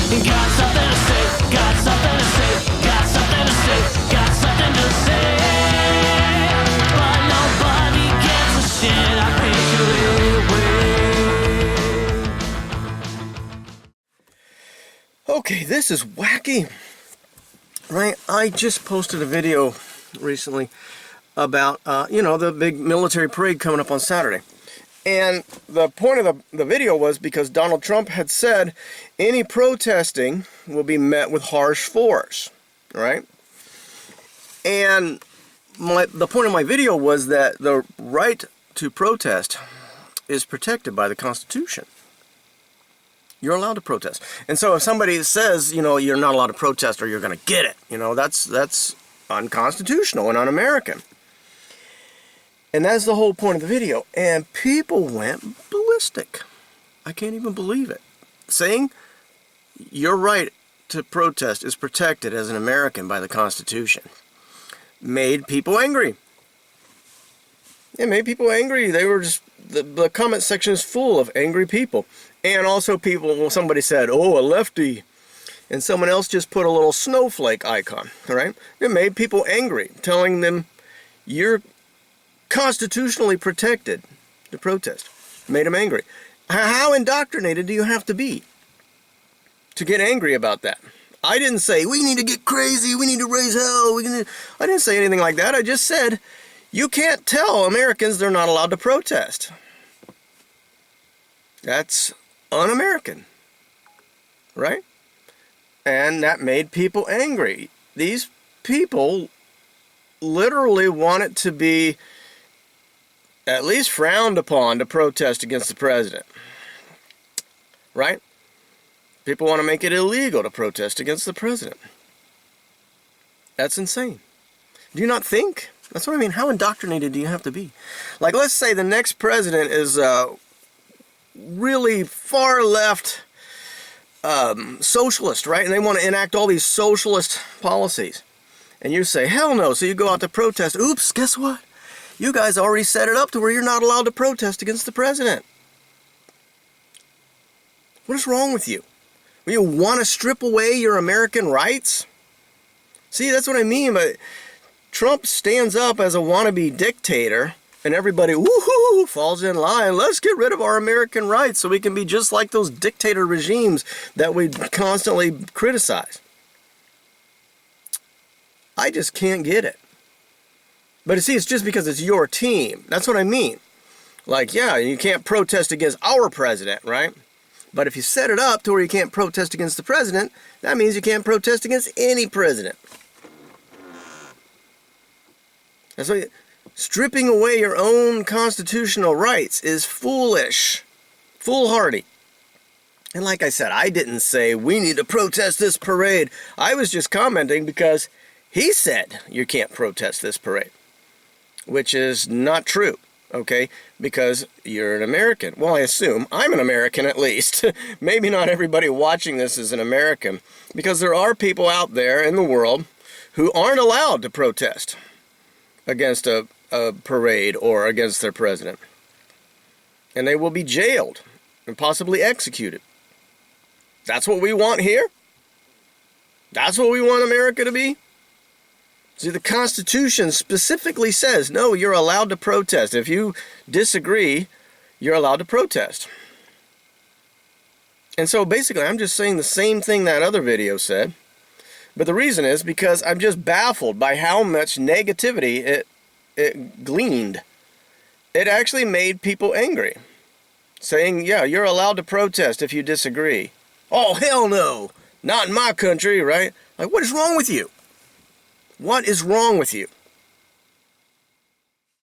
Got something to say, got something to say, got something to say, got something to say. But nobody gives a shit, I think you. Okay, this is wacky, right? I just posted a video recently about, the big military parade coming up on Saturday. And the point of the video was because Donald Trump had said any protesting will be met with harsh force, right? And the point of my video was that the right to protest is protected by the Constitution. You're allowed to protest. And so if somebody says, you're not allowed to protest or you're going to get it, that's unconstitutional and un-American. And that's the whole point of the video. And people went ballistic. I can't even believe it. Saying your right to protest is protected as an American by the Constitution made people angry. It made people angry. They were just, the comment section is full of angry people. And also somebody said, oh, a lefty. And someone else just put a little snowflake icon, all right? It made people angry, telling them you're constitutionally protected to protest. Made them angry. How indoctrinated do you have to be to get angry about that? I didn't say, we need to get crazy, we need to raise hell. I didn't say anything like that. I just said, you can't tell Americans they're not allowed to protest. That's un-American, right? And that made people angry. These people literally want it to be at least frowned upon to protest against the president, right? People want to make it illegal to protest against the president. That's insane. Do you not think? That's what I mean. How indoctrinated do you have to be? Like, let's say the next president is really far left socialist, right? And they want to enact all these socialist policies. And you say, hell no. So you go out to protest. Oops, guess what? You guys already set it up to where you're not allowed to protest against the president. What is wrong with you? You want to strip away your American rights? See, that's what I mean. But Trump stands up as a wannabe dictator, and everybody, woohoo, falls in line. Let's get rid of our American rights so we can be just like those dictator regimes that we constantly criticize. I just can't get it. But see, it's just because it's your team. That's what I mean. Like, yeah, you can't protest against our president, right? But if you set it up to where you can't protest against the president, that means you can't protest against any president. That's why stripping away your own constitutional rights is foolish, foolhardy. And like I said, I didn't say we need to protest this parade. I was just commenting because he said you can't protest this parade, which is not true, okay? Because you're an American. Well, I assume I'm an American at least. Maybe not everybody watching this is an American, because there are people out there in the world who aren't allowed to protest against a parade or against their president. And they will be jailed and possibly executed. That's what we want here? That's what we want America to be? See, the Constitution specifically says, no, you're allowed to protest. If you disagree, you're allowed to protest. And so basically, I'm just saying the same thing that other video said. But the reason is because I'm just baffled by how much negativity it gleaned. It actually made people angry. Saying, yeah, you're allowed to protest if you disagree. Oh, hell no. Not in my country, right? Like, what is wrong with you? What is wrong with you?